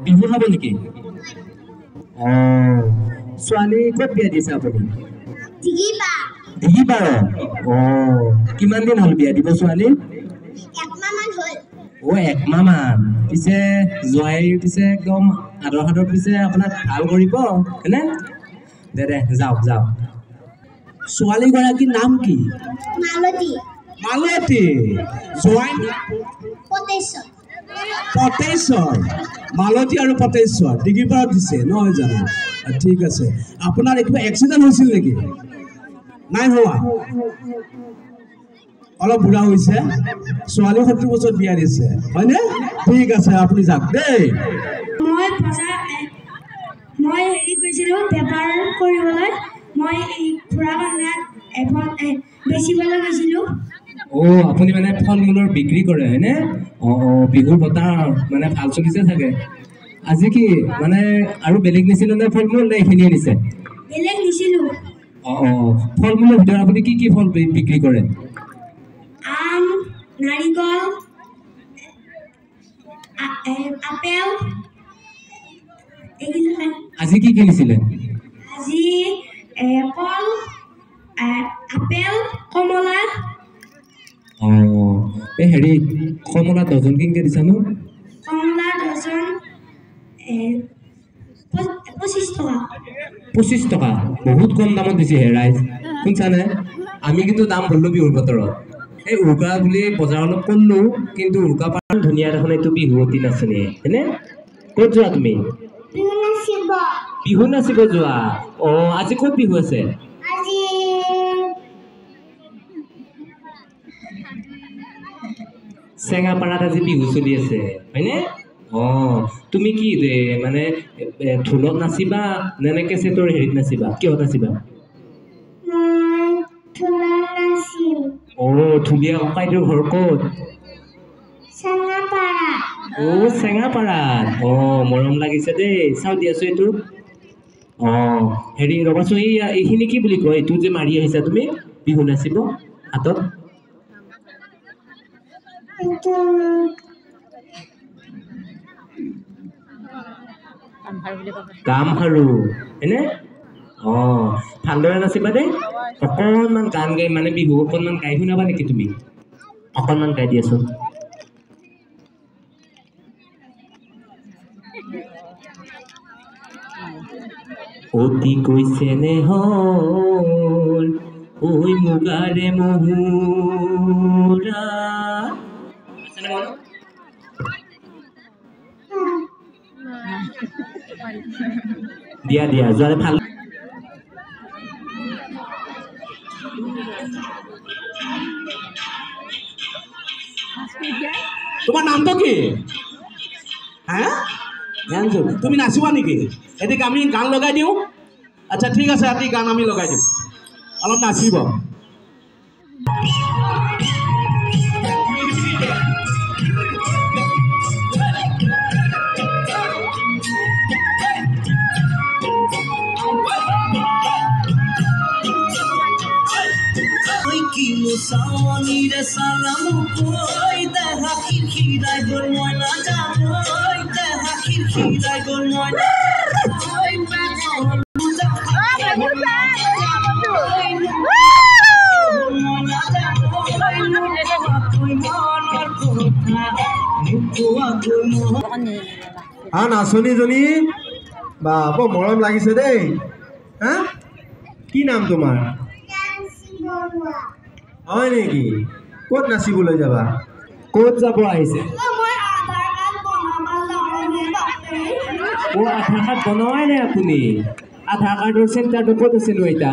বিহু খাব নেকি? ছোৱালী ক'ত বিয়া দিছে আপুনি? ঢিগিপাৰ। কিমান দিন হ'ল বিয়া দিব ছোৱালী? একমাহ মান। পিছে জোৱাই পিছে একদম আদৰ সাদৰ পিছে আপোনাক ভাল কৰিব হয়নে? দে যাওক যাওক। ছোৱালীগৰাকীৰ নাম কি? মালতী। জোৱাই পটেশ্বৰ। মালতী আৰু পটেশ্বৰ ডিগিপাৰত দিছে নহয় জানো? ঠিক আছে। আপোনাৰ একো এক্সিডেণ্ট হৈছিল নেকি? নাই হোৱা। অলপ বুঢ়া হৈছে। ছোৱালী 70 বছৰত বিয়া দিছে হয়নে? ঠিক আছে আপুনি যাওক দেই। মই হেৰি গৈছিলোঁ বেপাৰ কৰিবলৈ। মই ফুৰা বাঙাত এখন বেচিবলৈ গৈছিলোঁ। আপুনি মানে ফল মূলৰ বিক্ৰী কৰে হয়নে? বিহুৰ বতৰ মানে ভাল চলিছে চাগে। আজি কি মানে আৰু বেলেগ নিছিলে নে ফল মূল নে এইখিনিয়ে নিছে? বেলেগ নিছিলোঁ। ফল মূলৰ ভিতৰত আপুনি কি ফল বিক্ৰী কৰে? আম, নাৰিকল, আপেল এইবিলাক। আজি কি কিনিছিলে? আজি কল, আপেল, কমলা। এই হেৰি কমলা ডজন কিনকে দিছা ন? কমলা ডজন 25 টকা। 25 টকা বহুত কম দামত দিছে হে ৰাইজ শুনছানে? আমি কিন্তু দাম বললো বিহুৰ বতৰত। এই উৰুকা বুলি বজাৰ অলপ কৰিলো কিন্তু উৰুকা পাৰ ধুনীয়া দেখোন এইটো বিহু অতি নাচনি হয়নে? ক'ত যোৱা তুমি? বিহু নাচিব যোৱা? আজি ক'ত বিহু আছে? চেঙাপাৰাত আজি বিহু চলি আছে হয়নে? তুমি কি মানে ঢোলত নাচিবা নে কেছেটৰ হেৰিত নাচিবা? কিহত নাচিবা? ঢুলীয়া ককাইদেউৰ ঘৰ ক'ত? চেঙাপাৰাত। মৰম লাগিছে দেই। চাওঁ দিয়াছো এইটো। হেৰি ৰবাচোন এইখিনি কি বুলি কয়? এইটো যে মাৰি আহিছা তুমি বিহু নাচিব হাতত? গামখাৰু হয়নে? ভালদৰে নাচিবা দেই। অকণমান গান গাই মানে বিহু অকণমান গাই শুনাবা নেকি তুমি? অকণমান গাই দিয়াচোন। অতি কৈছে নে হল ঐ মুগাৰে মহুৰা। দিয়া যোৱালে ভাল। তোমাৰ নামটো কি? তুমি নাচিবা নেকি? এদিকে আমি গান লগাই দিওঁ। আচ্ছা ঠিক আছে, আজি গান আমি লগাই দিওঁ, অলপ নাচিব। Sawanire salamu koi deha khirkhirai gol moina jamoy deha khirkhirai gol moina koi bagol muja নাচনীজনী বা বৰ মৰম লাগিছে দেই। কি নাম তোমাৰ? হয় নেকি? ক'ত নাচিবলৈ যাবা? ক'ত যাব আহিছে? আধাৰ কাৰ্ড বনোৱাই নাই আপুনি? আধাৰ কাৰ্ডৰ চেণ্টাৰটো ক'ত আছেনো এতিয়া?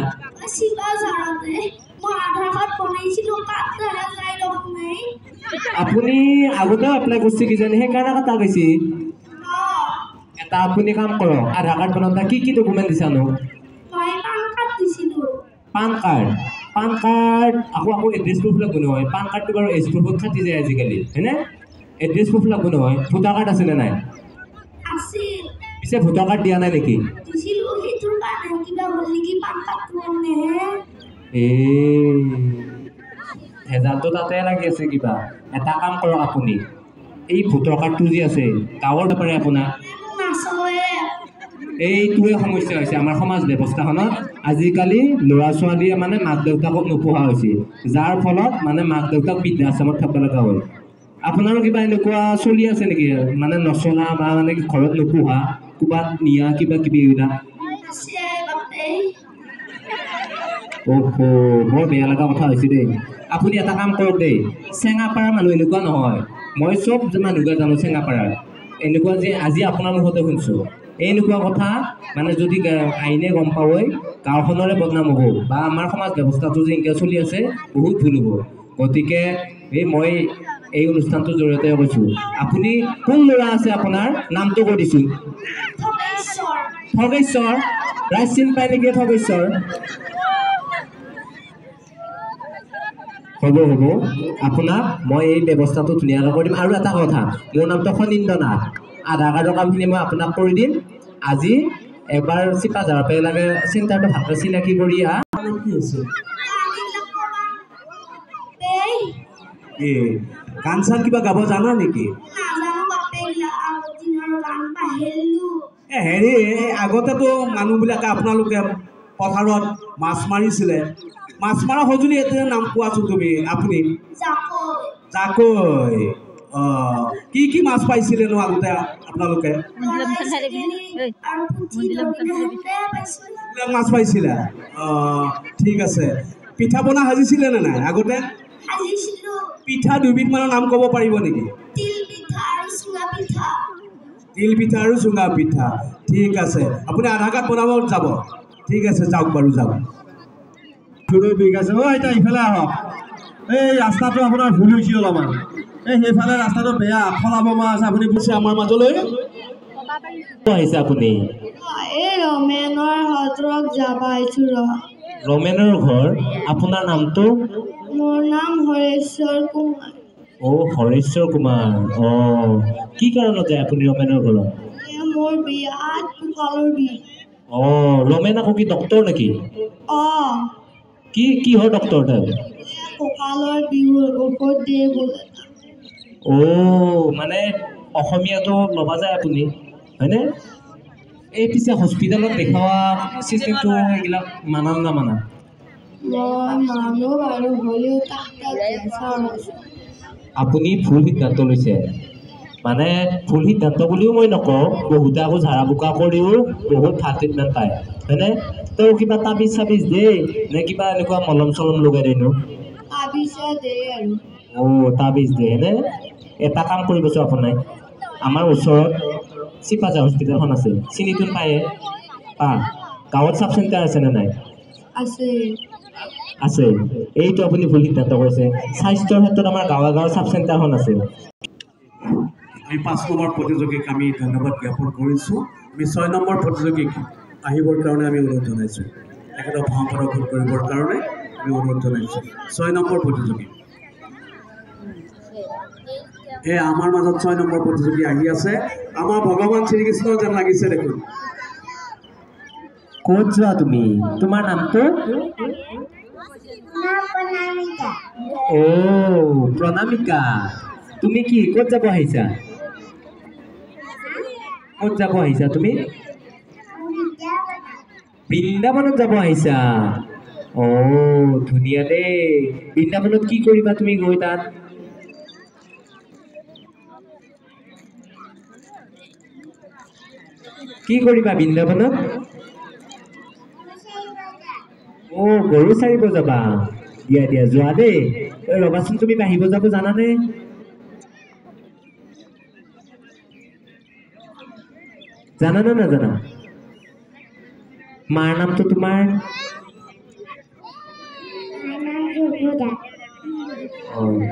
আপুনি আগতেও এপ্লাই কৰিছে কিজানি সেইকাৰণে কটা গৈছে। এটা আপুনি কাম কৰক, আধাৰ কাৰ্ড বনাওঁতে কি ডকুমেণ্ট দিছানো? পান কাৰ্ড আকৌ এড্ৰেছ প্ৰুফ লাগব নহয়। পান কাৰ্ডটো বাৰু এজ প্ৰুফত কাটি যায় আজিকালি হয়নে? এড্ৰেছ প্ৰুফ লাগব নহয়। ভোটাৰ কাৰ্ড আছে নে নাই? পিছে ভোটাৰ কাৰ্ড দিয়া নাই নেকি? ভেজালটো তাতে লাগি আছে কিবা। এটা কাম কৰক আপুনি, এই ভোটাৰ কাৰ্ডটো যে আছে গাঁৱৰ বেপাৰী আপোনাৰ এইটোৱে সমস্যা হৈছে আমাৰ সমাজ ব্যৱস্থাখনত আজিকালি ল'ৰা ছোৱালীয়ে মানে মাক দেউতাকক নোপোহা হৈছে যাৰ ফলত মানে মাক দেউতাক বৃদ্ধাশ্ৰমত থাকিব লগা হয় আপোনাৰো কিবা এনেকুৱা চলি আছে নেকি মানে নচলা বা মানে ঘৰত নোপোহা ক'ৰবাত নিয়া কিবা কিবি এইবিলাক আছে বাপে অ'হো বৰ বেয়া লগা কথা হৈছে দেই আপুনি এটা কাম কৰক দেই চেঙাপাৰাৰ মানুহ এনেকুৱা নহয় মই চব মানুহকে জানো চেঙাপাৰাৰ এনেকুৱা যে আজি আপোনাৰ মুখতে শুনিছোঁ এনেকুৱা কথা মানে যদি আইনে গম পাৱই গাঁওখনৰে বদনাম হ'ব বা আমাৰ সমাজ ব্যৱস্থাটো যে এনেকৈ চলি আছে বহুত ভুল হ'ব গতিকে মই এই অনুষ্ঠানটোৰ জৰিয়তে কৈছোঁ আপুনি কোন ল'ৰা আছে আপোনাৰ নামটো কৈ দিছোঁ থগেশ্বৰ ৰাইজ চিন পায় নেকি থগেশ্বৰ হ'ব আপোনাক মই এই ব্যৱস্থাটো ধুনীয়াকৈ কৰি দিম আৰু এটা কথা মোৰ নামটো খনীন্দ্ৰ নাথ আধাৰ কাৰ্ডৰ কামখিনি মই আপোনাক কৰি দিম আজি এবাৰ চিপাঝাৰৰ পৰা লাগে চেণ্টাৰটো ভালকৈ চিনাকি কৰি কি হৈছে গান চান কিবা গাব জানা নেকি হেৰি আগতেতো মানুহবিলাকে আপোনালোকে পথাৰত মাছ মাৰিছিলে মাছ মৰা সঁজুলি এতিয়া নাম কোৱাচোন তুমি আপুনি জাকৈ কি মাছ পাইছিলেনো আগতে আপোনালোকে মাছ পাইছিলে ঠিক আছে পিঠা পনা সাজিছিলে নে নাই আগতে পিঠা দুবিধমানৰ নাম ক'ব পাৰিব নেকি তিল পিঠা আৰু চুঙা পিঠা ঠিক আছে আপুনি আধাৰ কাৰ্ড বনাব যাব ঠিক আছে যাওক বাৰু যাওক ঠিক আছে এতিয়া ইফালে আহক এই ৰাস্তাটো আপোনাৰ ভুল হৈছে অলপমান এই সেইফালে ৰাস্তাটো বেয়া খলাব মাছ আপুনি কৈছে আমাৰ মাজলৈ আহিছে আপুনি এই ৰমেনৰ হদ্ৰক যাবা আহিছোঁ ৰমেনৰ ঘৰ আপোনাৰ নামটো মোৰ নাম হৰেশ্বৰ কুমাৰ হৰেশ্বৰ কুমাৰ কি কাৰণত যায় আপুনি ৰমেনৰ ঘৰত মোৰ বিয়াত কঁকালৰ বিষ ৰমেন আকৌ কি ডক্তৰ নেকি কিহৰ ডক্তৰ তেওঁ কঁকালৰ বিহুৰ ঔষধ দিয়ে বোলে মানে অসমীয়াটো ল'বা যায় আপুনি হয়নে এই পিছে হস্পিটেলত দেখুওৱা চিষ্টেমটো এইবিলাক মানা নামানা মই মানুহ বাৰু হ'লেও আপুনি ভুল সিদ্ধান্ত লৈছে মানে ভুল সিদ্ধান্ত বুলিও মই নকওঁ বহুতে আকৌ ঝাৰা বোকা কৰিও বহুত ভাল ট্ৰিটমেণ্ট পায় হয়নে তেওঁ কিবা তাবিজ চাবিজ দিয়ে নে কিবা এনেকুৱা মলম চলম লগাই দিয়েনো তাবিজ দিয়ে নে এটা কাম কৰিবচোন আপোনাৰ আমাৰ ওচৰত চিপাঝাৰ হস্পিটেলখন আছে চিনিটো পায়ে গাঁৱত চাব চেণ্টাৰ আছেনে নাই আছে এইটো আপুনি ভুল সিদ্ধান্ত কৰিছে স্বাস্থ্যৰ ক্ষেত্ৰত আমাৰ গাঁৱৰ চাব চেণ্টাৰখন আছে আমি 5 নম্বৰ প্ৰতিযোগীক আমি ধন্যবাদ জ্ঞাপন কৰিছোঁ আমি 6 নম্বৰ প্ৰতিযোগীক আহিবৰ কাৰণে আমি অনুৰোধ জনাইছোঁ তেখেতক ভাও প্ৰদৰ্শন কৰিবৰ কাৰণে আমি অনুৰোধ জনাইছোঁ 6 নম্বৰ প্ৰতিযোগী আমাৰ মাজত 6 নম্বৰ প্ৰতিযোগী আহি আছে আমাৰ ভগৱান শ্ৰীকৃষ্ণ যেন লাগিছে দেখোন ক'ত যোৱা তুমি তোমাৰ নামটো প্ৰণামিকা তুমি কি ক'ত যাব আহিছা তুমি বৃন্দাবনত যাব আহিছা ধুনীয়া দেই বৃন্দাবনত কি কৰিবা তুমি গৈ তাত কি কৰিবা বৃন্দাবনত গৰু চাৰিব যাবা দিয়া যোৱা দেই ৰবাচোন তুমি বাঢ়িব যাব জানানে জানানে নাজানা মাৰ নামটো তোমাৰ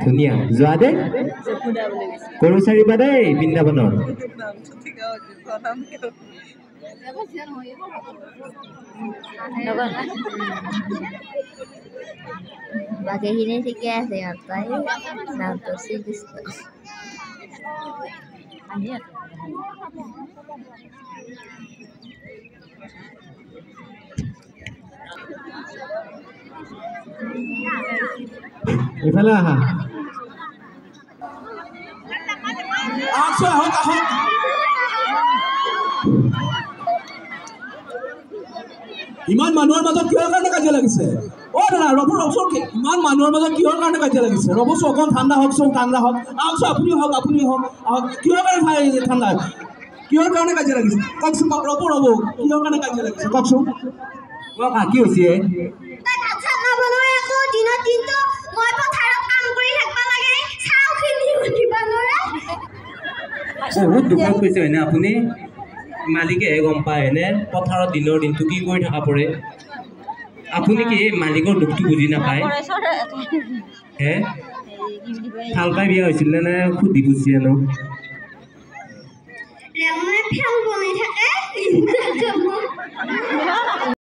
ধুনীয়া যোৱা দেই গৰু চাৰিবা দেই বৃন্দাবনত বাকীখিনি ঠিকে আছে তাই নামটো শ্ৰীকৃষ্ণ ইফালে আহা ইমান মানুহৰ মাজত কিহৰ কাৰণে কাজিয়া লাগিছে অ দাদা ৰ'ব ৰ'ব ইমান মানুহৰ মাজত কিহৰ কাৰণে কাজিয়া লাগিছে ৰ'ব অকণ ঠাণ্ডা হওক ঠাণ্ডা হওক আহকচোন আপুনি হওক কিহৰ কাৰণে ঠাণ্ডা কিহৰ কাৰণে কাজিয়া লাগিছে কওকচোন ৰ'ব কিহৰ কাৰণে কাজিয়া লাগিছে কওকচোন কি হৈছে বহুত দুখত কৈছে হয়নে আপুনি মালিকেহে গম পায় হয়নে পথাৰত দিনৰ দিনটো কি কৰি থকা পৰে আপুনি কি মালিকৰ দুখটো বুজি নাপায় হে ভাল পাই বিয়া হৈছিল নে সুধি বুজি আনো থাকে